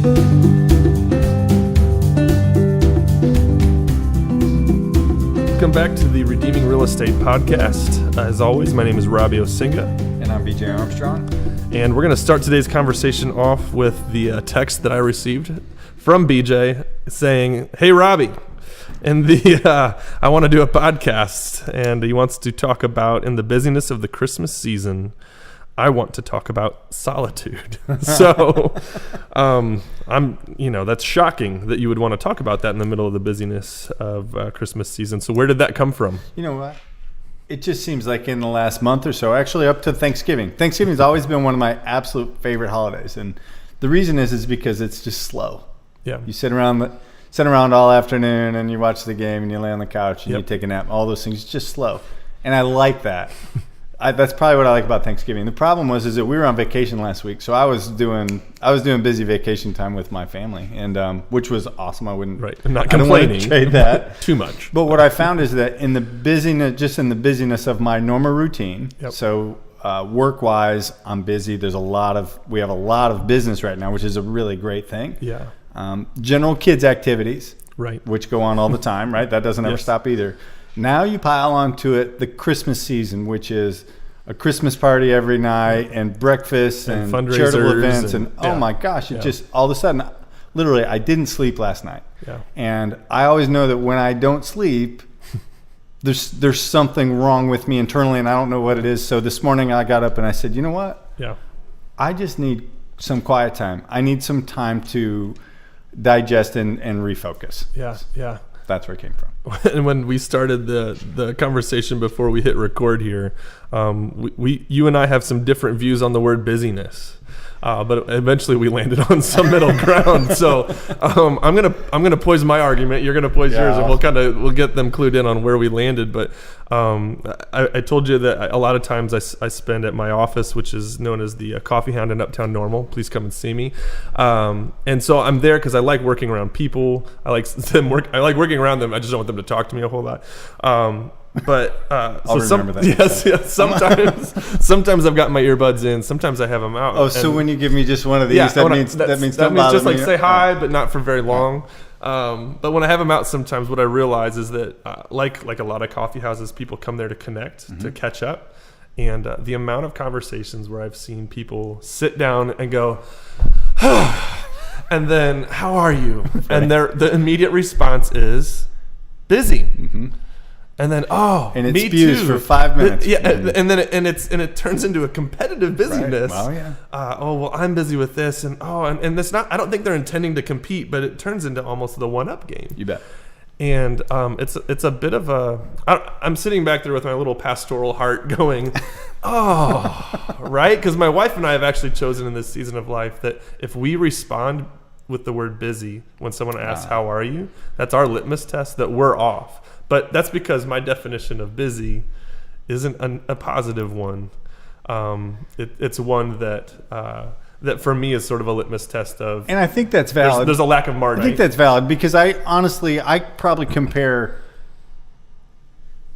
Welcome back to the Redeeming Real Estate Podcast. As always, my name is Robbie Osinga. And I'm BJ Armstrong. And we're going to start today's conversation off with the text that I received from BJ saying, "Hey, Robbie, and I want to do a podcast." And he wants to talk about, in the busyness of the Christmas season, I want to talk about solitude. So that's shocking that you would want to talk about that in the middle of the busyness of Christmas season. So where did that come from? You know what? It just seems like in the last month or so, actually up to Thanksgiving. Thanksgiving's always been one of my absolute favorite holidays. And the reason is because it's just slow. Yeah. You sit around all afternoon and you watch the game and you lay on the couch and you take a nap. All those things, it's just slow. And I like that. That's probably what I like about Thanksgiving. The problem is that we were on vacation last week, so I was doing busy vacation time with my family, and which was awesome. I wouldn't I'm not complaining. I don't trade that too much. But what I found is that in the busyness of my normal routine, so work-wise, I'm busy. We have a lot of business right now, which is a really great thing. Yeah. General kids activities, right, which go on all the time, right? That doesn't ever stop either. Now you pile onto it the Christmas season, which is a Christmas party every night and breakfast and charitable events. And oh my gosh, it just all of a sudden, literally, I didn't sleep last night. Yeah. And I always know that when I don't sleep, there's something wrong with me internally and I don't know what it is. So this morning I got up and I said, you know what? Yeah. I just need some quiet time. I need some time to digest and refocus. Yeah. Yeah. That's where it came from. And when we started the conversation before we hit record here, you and I have some different views on the word busyness, but eventually we landed on some middle ground. So I'm gonna poise my argument. You're gonna poise yours, and we'll get them clued in on where we landed. But I told you that a lot of times I spend at my office, which is known as the Coffee Hound in Uptown Normal. Please come and see me. And so I'm there because I like working around people. I like working around them. I just don't want them to talk to me a whole lot. But I'll remember that. Yes. Sometimes I've got my earbuds in. Sometimes I have them out. Oh, so when you give me just one of these, that means just like say hi, but not for very long. But when I have them out, sometimes what I realize is that like a lot of coffee houses, people come there to connect, to catch up. And the amount of conversations where I've seen people sit down and go, and then, how are you? And the immediate response is busy. Mm-hmm. And then, and it me spews too. for 5 minutes. And then it turns into a competitive busyness. Right. Well, yeah. I'm busy with this, and it's not. I don't think they're intending to compete, but it turns into almost the one-up game. You bet. And it's a bit of a. I'm sitting back there with my little pastoral heart, going, right, because my wife and I have actually chosen in this season of life that if we respond with the word busy when someone asks how are you, that's our litmus test that we're off. But that's because my definition of busy isn't a positive one. It's one that for me is sort of a litmus test of. And I think that's valid. There's a lack of margin. I think that's valid because I probably compare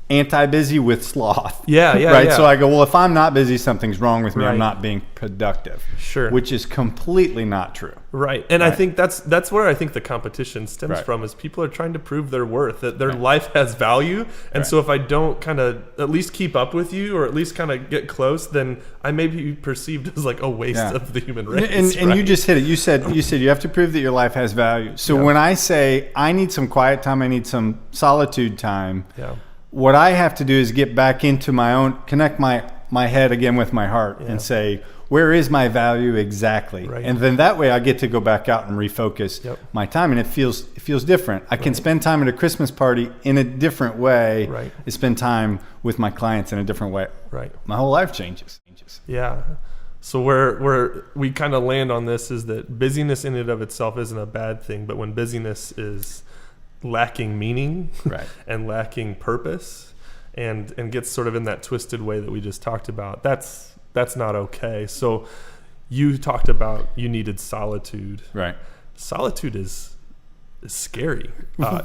anti-busy with sloth. Yeah. Right. Yeah. So I go, well, if I'm not busy, something's wrong with me. Right. I'm not being productive. Sure. Which is completely not true. Right. And I think that's where I think the competition stems from, is people are trying to prove their worth, that their life has value. And so if I don't kind of at least keep up with you, or at least kind of get close, then I may be perceived as like a waste of the human race. And you just hit it. You said you have to prove that your life has value. So when I say I need some quiet time, I need some solitude time. Yeah. What I have to do is get back into my own, connect my head again with my heart and say, where is my value exactly? Right. And then that way I get to go back out and refocus my time. And it feels different. I can spend time at a Christmas party in a different way. Right. I spend time with my clients in a different way. Right. My whole life changes. Yeah. So where we kind of land on this is that busyness in and of itself isn't a bad thing, but when busyness is lacking meaning and lacking purpose and gets sort of in that twisted way that we just talked about, that's not okay. So you talked about you needed solitude. Right. Solitude is scary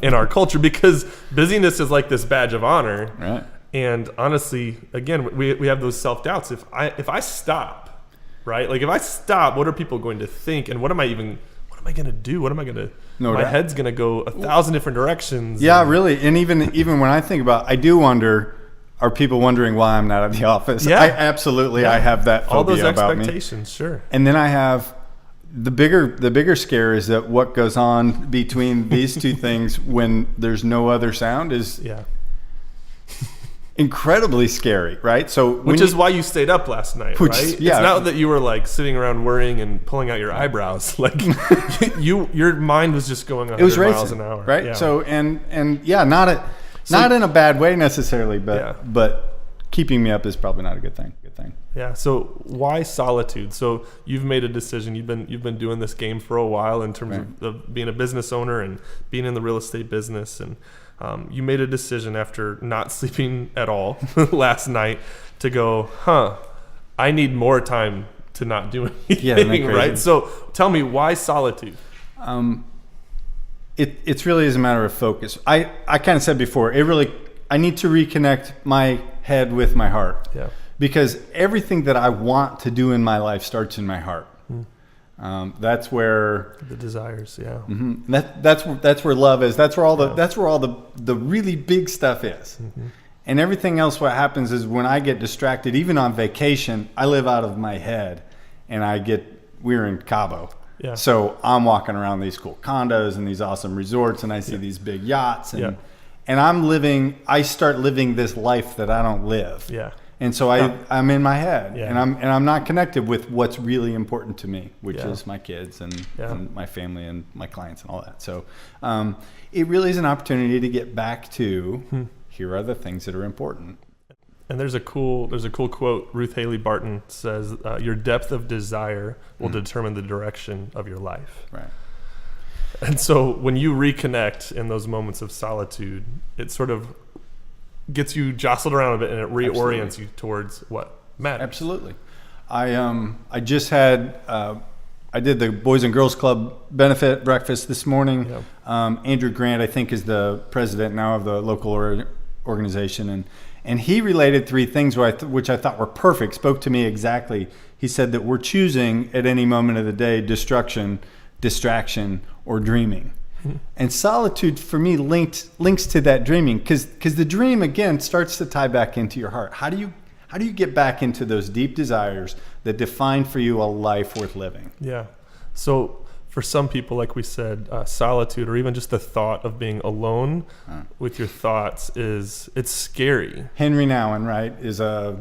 in our culture because busyness is like this badge of honor. Right. And honestly, again, we have those self-doubts. If I stop, right? Like if I stop, what are people going to think? And what am I am I going to do? What am I going to, No my doubt. head's going to go 1,000 different directions. Yeah, And- really. And even when I think about, I do wonder, are people wondering why I'm not at the office? Yeah. I absolutely, I have that phobia all those about me. expectations, sure. And then I have the bigger scare is that what goes on between these two things when there's no other sound is Yeah. incredibly scary, right? So Which is why you stayed up last night, Which- right? yeah. It's not that you were like sitting around worrying and pulling out your eyebrows. Like your mind was just going 100 it was miles racing, an hour. right? Yeah. So and yeah, not in a bad way necessarily, but Yeah. but keeping me up is probably not a good thing. Yeah. So why solitude? So you've made a decision. You've been doing this game for a while in terms Right. of being a business owner and being in the real estate business, and you made a decision after not sleeping at all last night to go, I need more time to not do Yeah, isn't that anything, crazy? right? So tell me, why solitude? It's really is a matter of focus. I kind of said before, I need to reconnect my head with my heart. Yeah. Because everything that I want to do in my life starts in my heart. That's where The desires, yeah. that's where love is. That's where all the really big stuff is. And everything else, what happens is when I get distracted, even on vacation, I live out of my head, and we're in Cabo. Yeah. So I'm walking around these cool condos and these awesome resorts, and I see these big yachts, and I start living this life that I don't live. Yeah. And so I'm in my head, Yeah. and I'm not connected with what's really important to me, which Yeah. is my kids and my family and my clients and all that. So it really is an opportunity to get back to here are the things that are important. And there's a cool quote. Ruth Haley Barton says, "Your depth of desire will determine the direction of your life." Right. And so when you reconnect in those moments of solitude, it sort of gets you jostled around a bit, and it reorients you towards what matters. Absolutely. I just had I did the Boys and Girls Club benefit breakfast this morning. Yeah. Andrew Grant, I think, is the president now of the local organization, and he related three things which I thought were perfect, spoke to me exactly. He said that we're choosing at any moment of the day destruction, distraction, or dreaming. And solitude for me links to that dreaming, because the dream again starts to tie back into your heart. How do you get back into those deep desires that define for you a life worth living? Yeah. So for some people, like we said, solitude, or even just the thought of being alone with your thoughts, it's scary. Henry Nouwen, right, is a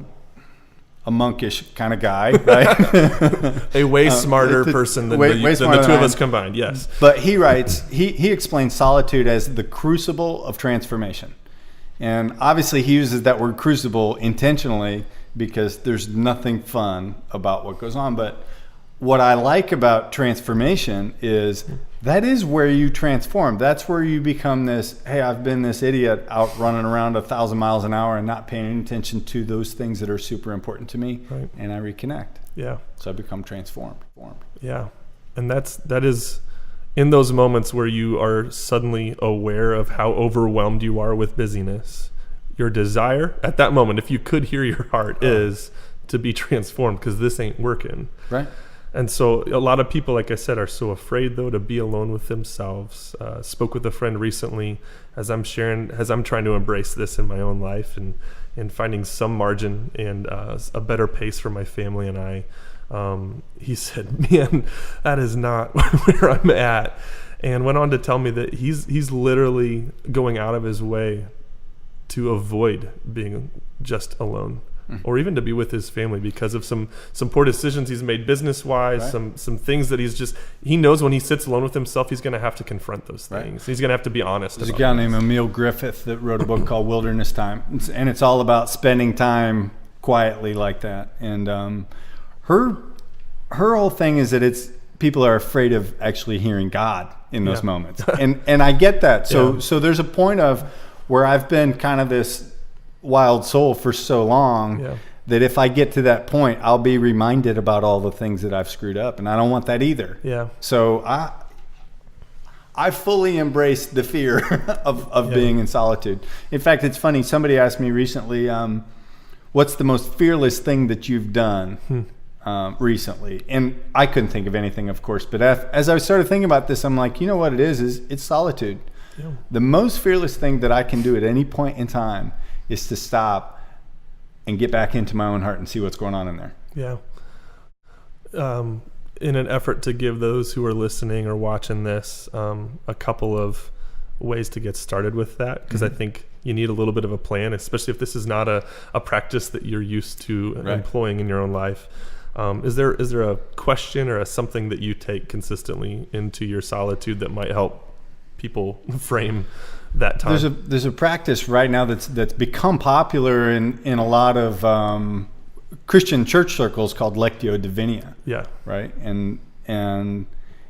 monkish kind of guy, right? A way smarter person than way the two smarter of than I us am. combined. Yes. But he writes, he explains solitude as the crucible of transformation. And obviously he uses that word crucible intentionally because there's nothing fun about what goes on. But what I like about transformation is that is where you transform. That's where you become this, hey, I've been this idiot out running around 1,000 miles an hour and not paying any attention to those things that are super important to me. Right. And I reconnect. Yeah. So I become transformed. Yeah. And that is in those moments where you are suddenly aware of how overwhelmed you are with busyness. Your desire at that moment, if you could hear your heart, is to be transformed, because this ain't working. Right. And so a lot of people, like I said, are so afraid, though, to be alone with themselves. Spoke with a friend recently as I'm trying to embrace this in my own life and finding some margin and a better pace for my family and I. He said, man, that is not where I'm at. And went on to tell me that he's literally going out of his way to avoid being just alone. Or even to be with his family because of some poor decisions he's made business-wise, Right. some things that he knows when he sits alone with himself, he's going to have to confront those Right. things. He's going to have to be honest There's a about guy things. named Emil Griffith that wrote a book called Wilderness Time, and it's all about spending time quietly like that. And her whole thing is that people are afraid of actually hearing God in those Yeah. moments, and I get that. So Yeah. so there's a point of where I've been kind of this wild soul for so long. Yeah. That if I get to that point, I'll be reminded about all the things that I've screwed up, and I don't want that either. Yeah. So I fully embrace the fear of being in solitude. In fact, it's funny. Somebody asked me recently, "What's the most fearless thing that you've done?" recently, and I couldn't think of anything, of course. But as I started thinking about this, I'm like, you know what it is it's solitude. Yeah. The most fearless thing that I can do at any point in time is to stop and get back into my own heart and see what's going on in there. Yeah. In an effort to give those who are listening or watching this a couple of ways to get started with that, because I think you need a little bit of a plan, especially if this is not a practice that you're used to employing in your own life. Is there a question or something that you take consistently into your solitude that might help people frame that time? There's a practice right now that's become popular in a lot of Christian church circles called Lectio Divina. Yeah. Right. And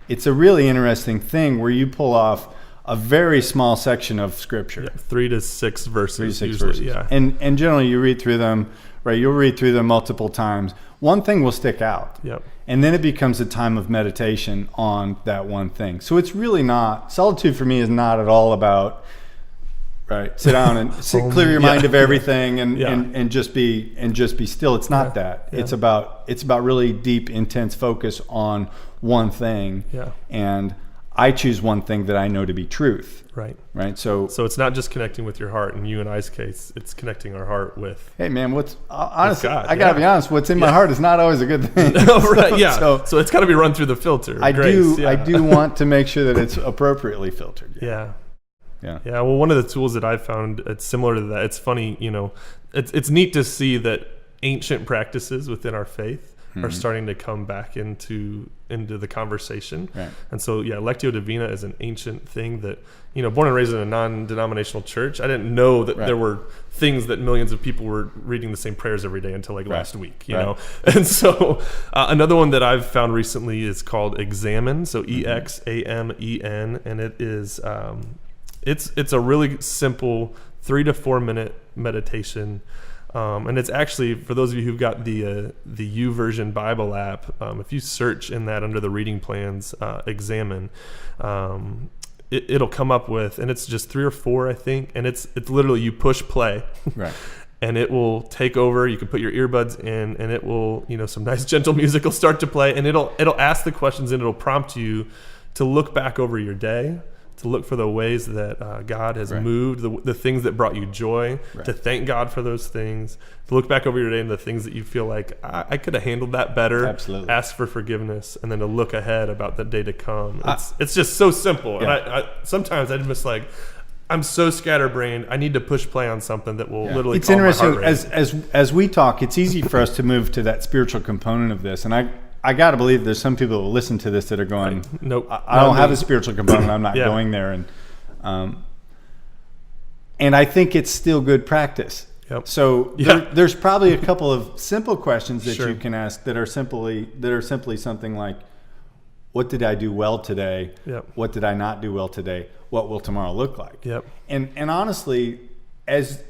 it's a really interesting thing where you pull off a very small section of Scripture. Yeah, 3 to 6 verses. 3 to 6 usually, verses. Yeah. And generally you read through them. Right. You'll read through them multiple times. One thing will stick out. Yep. And then it becomes a time of meditation on that one thing. So it's really not, solitude for me is not at all about, sit down and clear your mind of everything and just be still. It's not that. Yeah. It's about really deep, intense focus on one thing. Yeah. And I choose one thing that I know to be truth. Right. Right. So it's not just connecting with your heart. In you and I's case, it's connecting our heart with. Hey man, honestly, God, I gotta be honest. What's in my heart is not always a good thing. Right. Yeah. So it's got to be run through the filter. I do want to make sure that it's appropriately filtered. Yeah. Well, one of the tools that I've found, it's similar to that. It's funny, it's neat to see that ancient practices within our faith are starting to come back into the conversation. Right. And so, Lectio Divina is an ancient thing that, born and raised in a non-denominational church, I didn't know that there were things that millions of people were reading the same prayers every day until last week, you know? And so another one that I've found recently is called Examen. So EXAMEN. And it is, it's a really simple 3 to 4 minute meditation. And it's actually, for those of you who've got the YouVersion Bible app, if you search in that under the reading plans, Examen, it'll come up with, and it's just 3 or 4, I think, and it's literally you push play, and it will take over. You can put your earbuds in, and it will, some nice gentle music will start to play, and it'll ask the questions, and it'll prompt you to look back over your day, to look for the ways that God has moved, the things that brought you joy, to thank God for those things, to look back over your day and the things that you feel like, I could have handled that better. Absolutely. Ask for forgiveness, and then to look ahead about the day to come. It's just so simple. And I sometimes I'm just like, I'm so scatterbrained. I need to push play on something that will literally It's calm my interesting, heart rate. as we talk, it's easy for us to move to that spiritual component of this. And I got to believe there's some people who listen to this that are going, nope, I don't have a spiritual component. I'm not going there. And I think it's still good practice. Yep. So there's probably a couple of simple questions that you can ask that are simply something like, what did I do well today? Yep. What did I not do well today? What will tomorrow look like? Yep. And honestly, as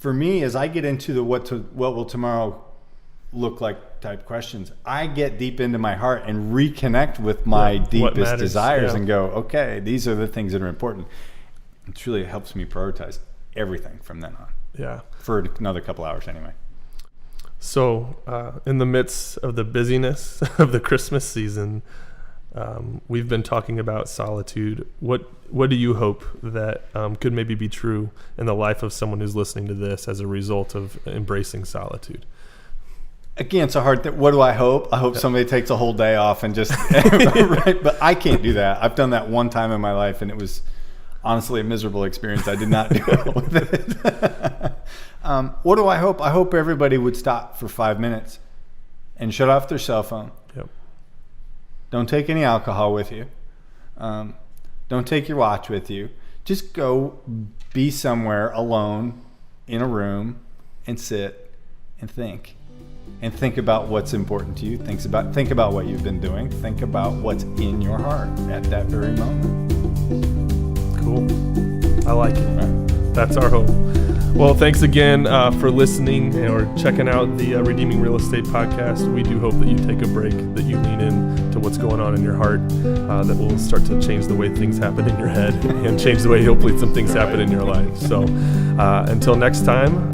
I get into the what will tomorrow look like type questions, I get deep into my heart and reconnect with my deepest desires and go, okay, these are the things that are important. It really helps me prioritize everything from then on. Yeah. For another couple hours anyway. So in the midst of the busyness of the Christmas season, we've been talking about solitude. What do you hope that could maybe be true in the life of someone who's listening to this as a result of embracing solitude? Again, it's a hard thing. What do I hope? I hope somebody takes a whole day off and just right. But I can't do that. I've done that one time in my life, and it was honestly a miserable experience. I did not do well with it. What do I hope? I hope everybody would stop for 5 minutes and shut off their cell phone. Yep. Don't take any alcohol with you. Don't take your watch with you. Just go be somewhere alone in a room and sit and think. And think about what's important to you. Think about what you've been doing. Think about what's in your heart at that very moment. Cool. I like it. Right. That's our hope. Well, thanks again for listening or checking out the Redeeming Real Estate podcast. We do hope that you take a break, that you lean in to what's going on in your heart, that will start to change the way things happen in your head and change the way hopefully some things happen in your life. So until next time,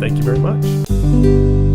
thank you very much.